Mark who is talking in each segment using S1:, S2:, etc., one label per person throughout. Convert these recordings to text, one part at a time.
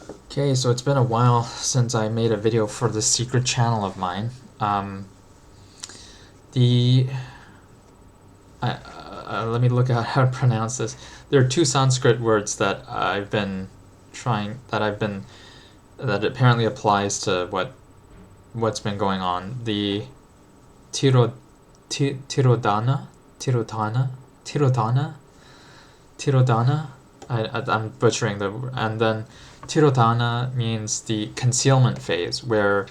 S1: Okay, so it's been a while since I made a video for this secret channel of mine. The Let me look at how to pronounce this. There are two Sanskrit words that that apparently applies to what's been going on. The tiro, tirodana, tirodana, tirodana, tirodana. I'm butchering and then tirodana means the concealment phase, where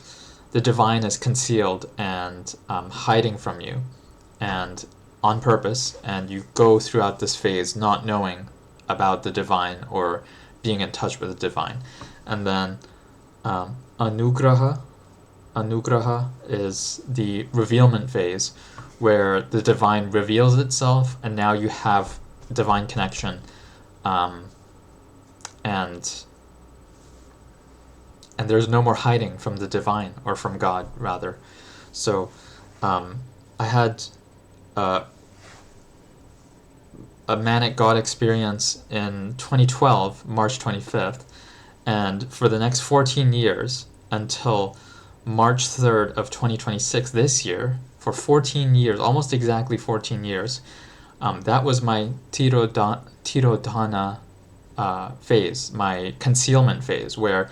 S1: the divine is concealed and hiding from you, and on purpose, and you go throughout this phase not knowing about the divine or being in touch with the divine. And then anugraha, anugraha is the revealment phase, where the divine reveals itself, and now you have divine connection, um, and and there's no more hiding from the divine, or from God rather. So I had uh, a manic God experience in 2012, March 25th, and for the next 14 years until March 3rd of 2026, this year, for 14 years, almost exactly 14 years, that was my tirodhana phase, my concealment phase, where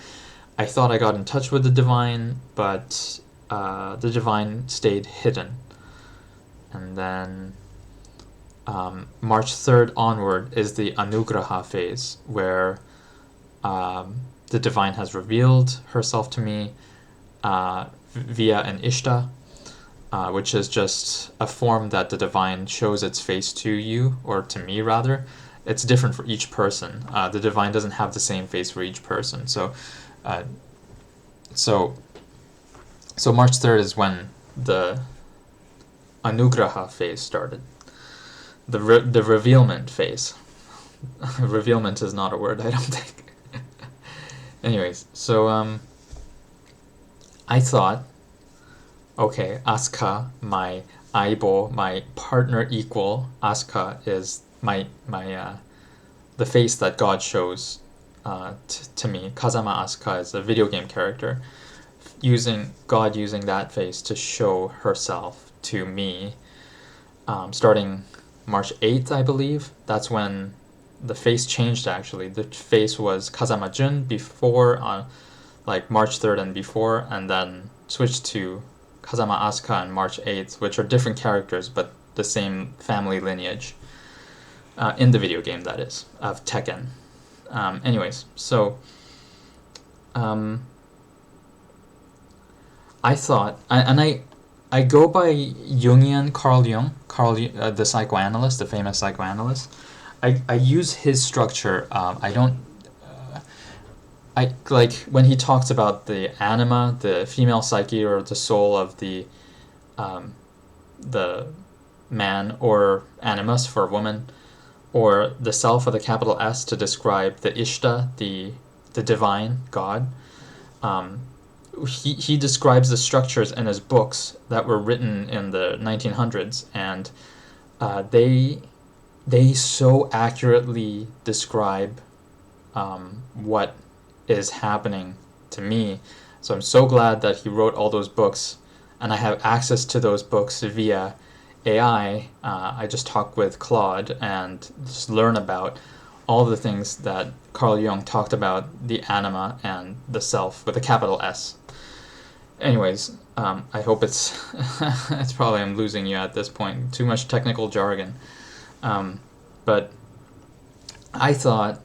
S1: I thought I got in touch with the divine, but the divine stayed hidden. And then March 3rd onward is the anugraha phase, where the divine has revealed herself to me via an ishta, which is just a form that the divine shows its face to you, or to me rather. It's different for each person. The divine doesn't have the same face for each person. Uh, so, so March 3rd is when the anugraha phase started. The revealment phase. Revealment is not a word, I don't think. Anyways, so I thought, okay, Asuka, my aibo, my partner equal, Asuka is my the face that God shows to me. Kazama Asuka is a video game character, using that face to show herself to me, starting March 8th, I believe. That's when the face changed, actually. The face was Kazama Jun before, like March 3rd and before, and then switched to Kazama Asuka on March 8th, which are different characters but the same family lineage. In the video game, that is, of Tekken. Anyways, so I thought, I go by Jungian Carl Jung, the psychoanalyst, the famous psychoanalyst. I use his structure. I don't. I like when he talks about the anima, the female psyche, or the soul of the man, or animus for woman, or the self with a capital S to describe the ishta, the divine God. He describes the structures in his books that were written in the 1900s, and they so accurately describe what is happening to me. So I'm so glad that he wrote all those books, and I have access to those books via AI. I just talk with Claude and just learn about all the things that Carl Jung talked about, the anima and the self with a capital S. Anyways, I hope it's it's probably I'm losing you at this point. Too much technical jargon. But I thought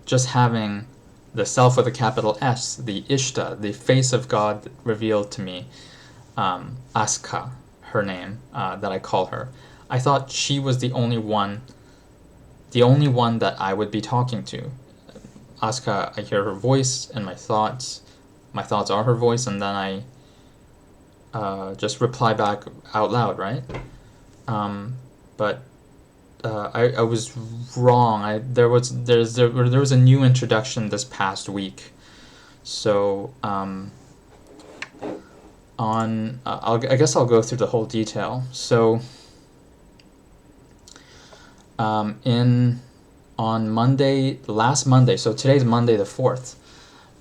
S1: just having the self with a capital S, the Ishta, the face of God revealed to me, Asuka, her name, that I call her, I thought she was the only one that I would be talking to. Asuka, I hear her voice and my thoughts are her voice, and then I just reply back out loud, right? But I was wrong. There was a new introduction this past week, so I guess I'll go through the whole detail. So on Monday, last Monday, so today's Monday the 4th,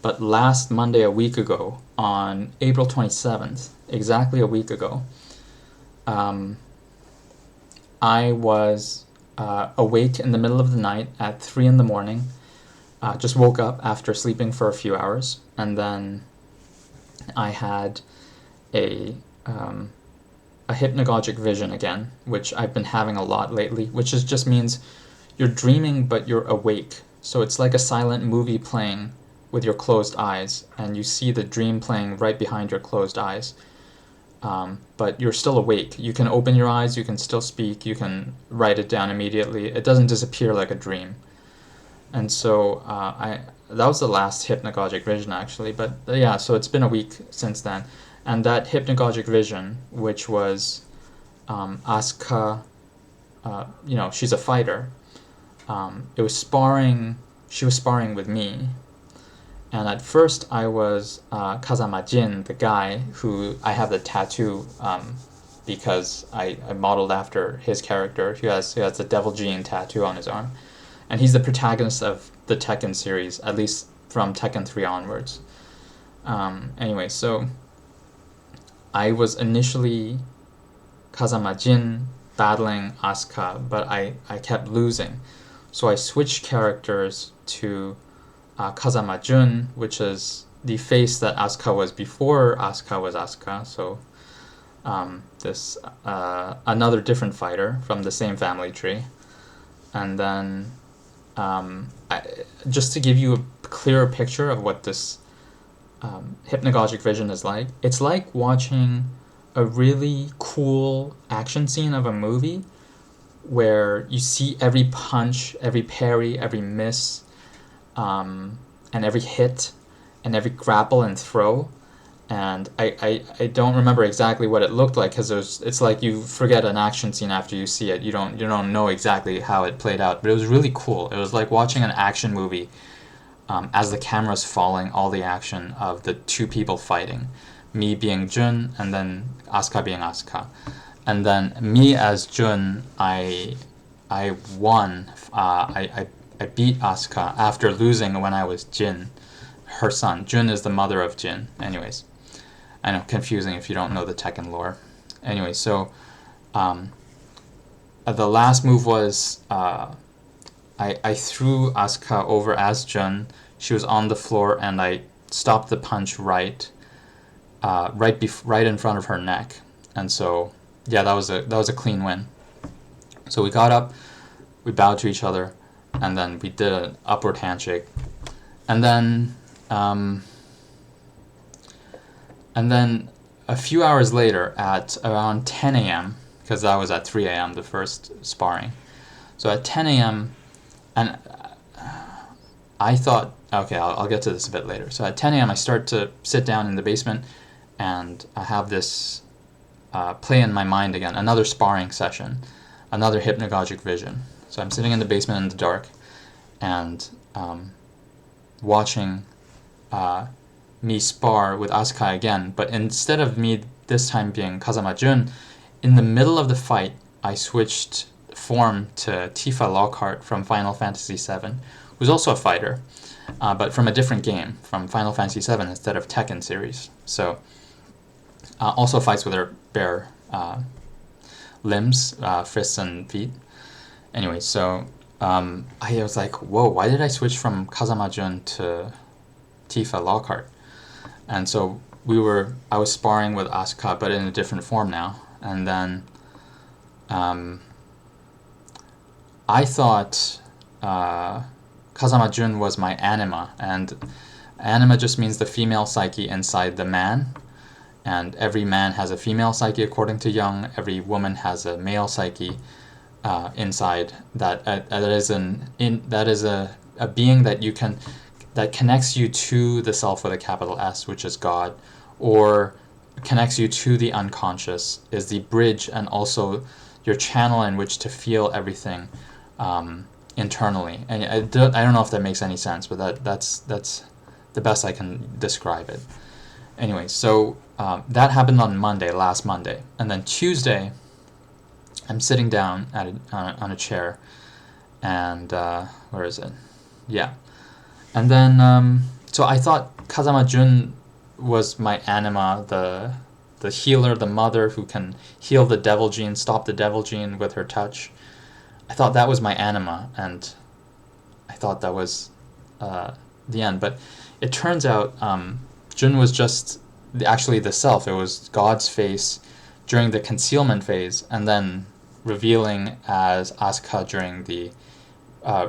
S1: But last Monday, a week ago, on April 27th, exactly a week ago, I was awake in the middle of the night at 3 in the morning. Just woke up after sleeping for a few hours, and then I had a hypnagogic vision again, which I've been having a lot lately, which just means you're dreaming but you're awake. So it's like a silent movie playing with your closed eyes, and you see the dream playing right behind your closed eyes. But you're still awake. You can open your eyes, you can still speak, you can write it down immediately. It doesn't disappear like a dream. And so that was the last hypnagogic vision, actually. But yeah, so it's been a week since then. And that hypnagogic vision, which was Asuka, she's a fighter. It was sparring. She was sparring with me. And at first I was Kazama Jin, the guy who I have the tattoo because I modeled after his character. He has the Devil Gene tattoo on his arm. And he's the protagonist of the Tekken series, at least from Tekken 3 onwards. Anyway, so I was initially Kazama Jin battling Asuka, but I kept losing. So I switched characters to Kazama Jun, which is the face that Asuka was before Asuka was Asuka. So this another different fighter from the same family tree. And then just to give you a clearer picture of what this hypnagogic vision is like, it's like watching a really cool action scene of a movie where you see every punch, every parry, every miss, and every hit, and every grapple and throw. And I don't remember exactly what it looked like, because it's like you forget an action scene after you see it. You don't know exactly how it played out, but it was really cool. It was like watching an action movie as the camera's following all the action of the two people fighting, me being Jun and then Asuka being Asuka. And then me as Jun, I won. I beat Asuka after losing when I was Jin, her son. Jun is the mother of Jin. Anyways, I know, confusing if you don't know the Tekken lore. Anyway, so the last move was I threw Asuka over as Jun. She was on the floor, and I stopped the punch right in front of her neck. And so yeah, that was a clean win. So we got up, we bowed to each other, and then we did an upward handshake. And then a few hours later, at around 10 a.m., because that was at 3 a.m., the first sparring. So at 10 a.m., and I thought, okay, I'll get to this a bit later. So at 10 a.m., I start to sit down in the basement, and I have this play in my mind again, another sparring session, another hypnagogic vision. So I'm sitting in the basement in the dark, and watching me spar with Asuka again, but instead of me this time being Kazama Jun, in the middle of the fight, I switched form to Tifa Lockhart from Final Fantasy VII, who's also a fighter, but from a different game, from Final Fantasy VII instead of Tekken series. So also fights with her bare limbs, fists and feet. Anyway, so I was like, whoa, why did I switch from Kazama Jun to Tifa Lockhart? And so I was sparring with Asuka, but in a different form now. And then I thought Kazama Jun was my anima, and anima just means the female psyche inside the man. And every man has a female psyche, according to Jung. Every woman has a male psyche inside. That is a being that connects you to the self with a capital S, which is God, or connects you to the unconscious, is the bridge and also your channel in which to feel everything internally. And I don't know if that makes any sense, but that's the best I can describe it. Anyway, so that happened on last Monday, and then Tuesday, I'm sitting down on a chair, and where is it? Yeah, and then So I thought Kazama Jun was my anima, the healer, the mother who can heal the devil gene, stop the devil gene with her touch. I thought that was my anima, and I thought that was the end. But it turns out Jun was just actually the self. It was God's face during the concealment phase, and then revealing as Asuka during the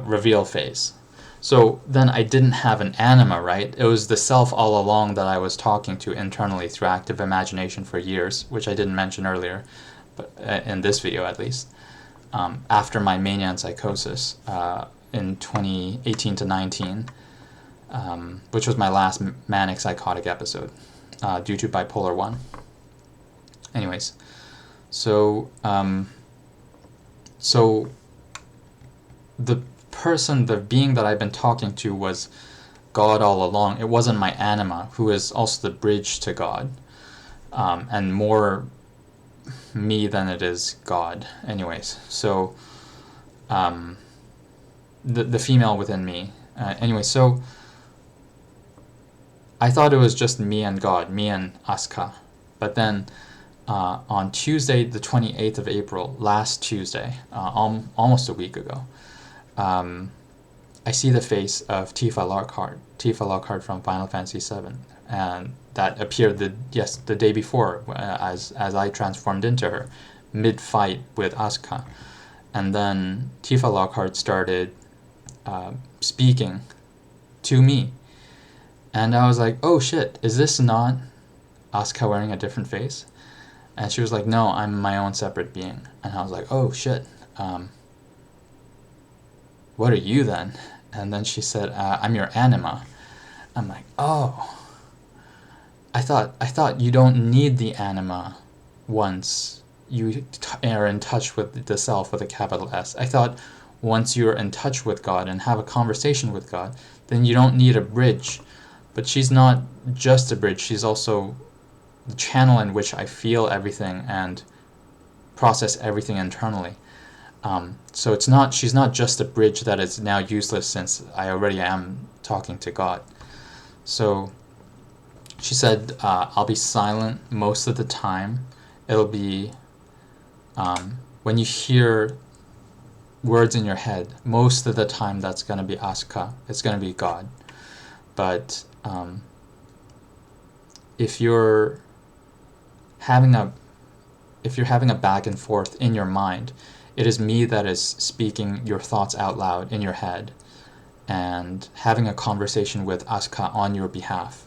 S1: reveal phase. So then I didn't have an anima, right? It was the self all along that I was talking to internally through active imagination for years, which I didn't mention earlier, but in this video at least. After my mania and psychosis in 2018 to 19, which was my last manic psychotic episode due to bipolar 1. Anyways, so the person, the being that I've been talking to was God all along. It wasn't my anima, who is also the bridge to God, and more me than it is God. Anyways, so the female within me. Anyway, so I thought it was just me and God, me and Asuka. But then on Tuesday, the 28th of April, last Tuesday, almost a week ago, I see the face of Tifa Lockhart from Final Fantasy VII, and that appeared the day before as I transformed into her, mid-fight with Asuka. And then Tifa Lockhart started speaking to me. And I was like, oh shit, is this not Asuka wearing a different face? And she was like, no, I'm my own separate being. And I was like, oh shit, what are you then? And then she said, I'm your anima. I'm like, oh. I thought you don't need the anima once you are in touch with the self with a capital S. I thought once you're in touch with God and have a conversation with God, then you don't need a bridge. But she's not just a bridge, she's also the channel in which I feel everything and process everything internally. So she's not just a bridge that is now useless since I already am talking to God. So she said, I'll be silent most of the time. It'll be, when you hear words in your head, most of the time that's going to be Asuka, it's going to be God. But if you're having a back and forth in your mind, it is me that is speaking your thoughts out loud in your head and having a conversation with Asuka on your behalf.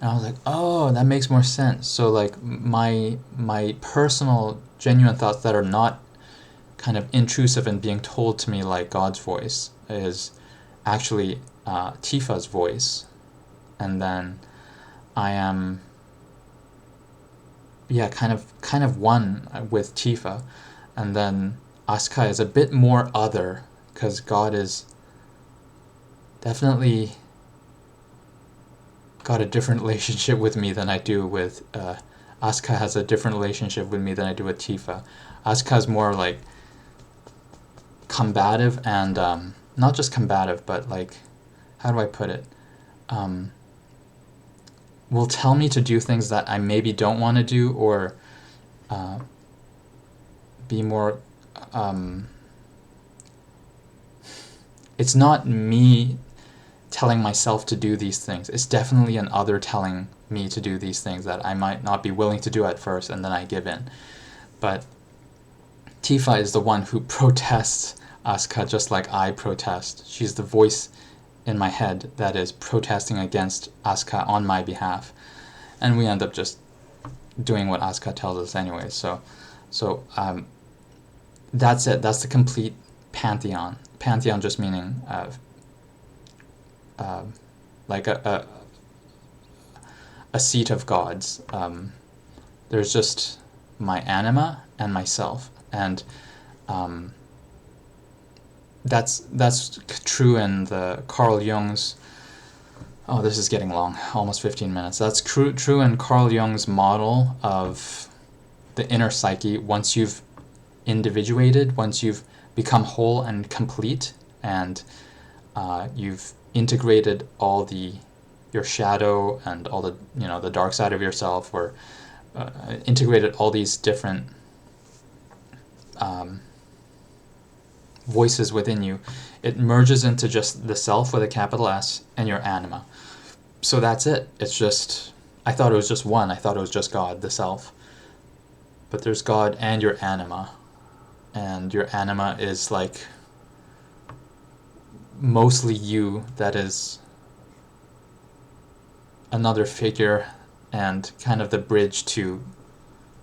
S1: And I was like, oh, that makes more sense. So like my personal genuine thoughts that are not kind of intrusive and being told to me like God's voice is actually Tifa's voice. And then I am kind of one with Tifa. And then Asuka is a bit more other, because God is definitely got a different relationship with me than I do with Asuka has a different relationship with me than I do with Tifa. Asuka is more like combative and not just combative, but like, how do I put it? Will tell me to do things that I maybe don't want to do, or be more it's not me telling myself to do these things. It's definitely an other telling me to do these things that I might not be willing to do at first, and then I give in. But Tifa is the one who protests Asuka just like I protest. She's the voice in my head that is protesting against Asuka on my behalf. And we end up just doing what Asuka tells us anyway. So that's it. That's the complete pantheon. Pantheon just meaning like a seat of gods. There's just my anima and myself, and that's true in the Carl Jung's. Oh, this is getting long. Almost 15 minutes. That's true in Carl Jung's model of the inner psyche. Once you've individuated, once you've become whole and complete, and you've integrated all the your shadow and all the, the dark side of yourself, or integrated all these different voices within you. It merges into just the self with a capital S and your anima. So that's it. It's just, I thought it was just one. I thought it was just God, the self. But there's God and your anima. And your anima is like mostly you, that is another figure and kind of the bridge to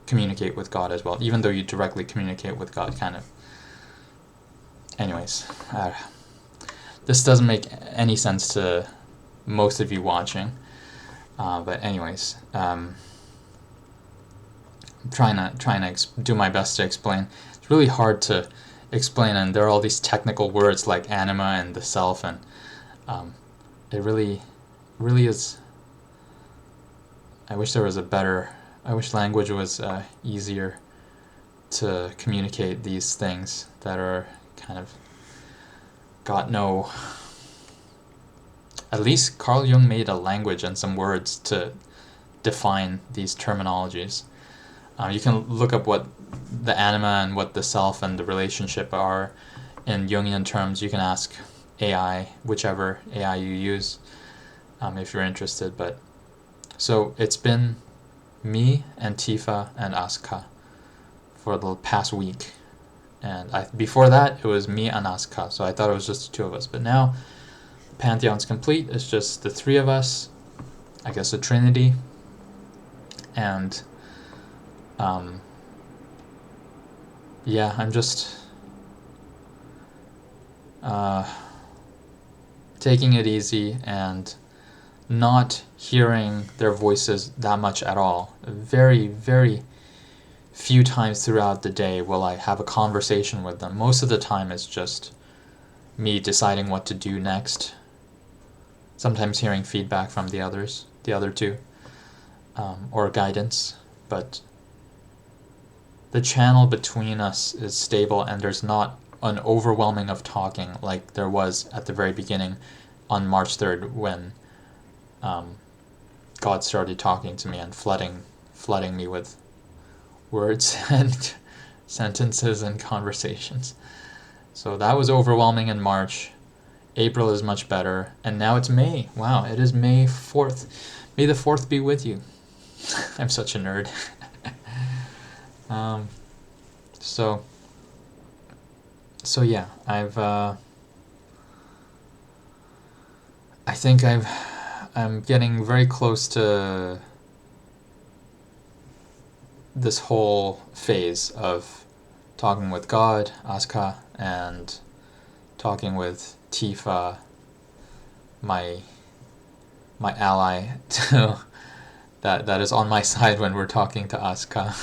S1: communicate with God as well, even though you directly communicate with God, kind of. Anyways, this doesn't make any sense to most of you watching, but anyways, I'm trying to do my best to explain. It's really hard to explain, and there are all these technical words like anima and the self, and it really is. I wish language was easier to communicate these things that are kind of got no. At least Carl Jung made a language and some words to define these terminologies. You can look up what the anima and what the self and the relationship are in Jungian terms. You can ask AI, whichever AI you use, if you're interested. But so it's been me and Tifa and Asuka for the past week, and before that it was me and Asuka. So I thought it was just the two of us, but now the Pantheon's complete. It's just the three of us, I guess a trinity, and yeah, I'm just taking it easy and not hearing their voices that much at all. Very, very few times throughout the day will I have a conversation with them. Most of the time it's just me deciding what to do next. Sometimes hearing feedback from the other two, or guidance, but the channel between us is stable, and there's not an overwhelming of talking like there was at the very beginning on March 3rd when God started talking to me and flooding me with words and sentences and conversations. So that was overwhelming in March. April is much better, and now it's May. Wow, it is May 4th. May the 4th be with you. I'm such a nerd. So yeah, I think I'm getting very close to this whole phase of talking with God, Asuka, and talking with Tifa, my ally, that is on my side when we're talking to Asuka.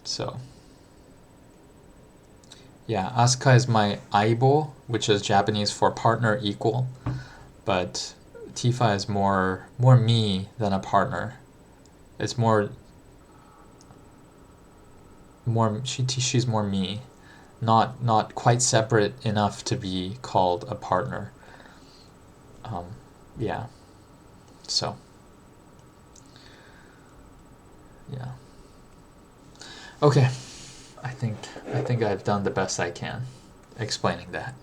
S1: So yeah, Asuka is my aibo, which is Japanese for partner, equal, but Tifa is more me than a partner. It's she's more me, not quite separate enough to be called a partner. Yeah. So yeah. Okay. I think I've done the best I can explaining that.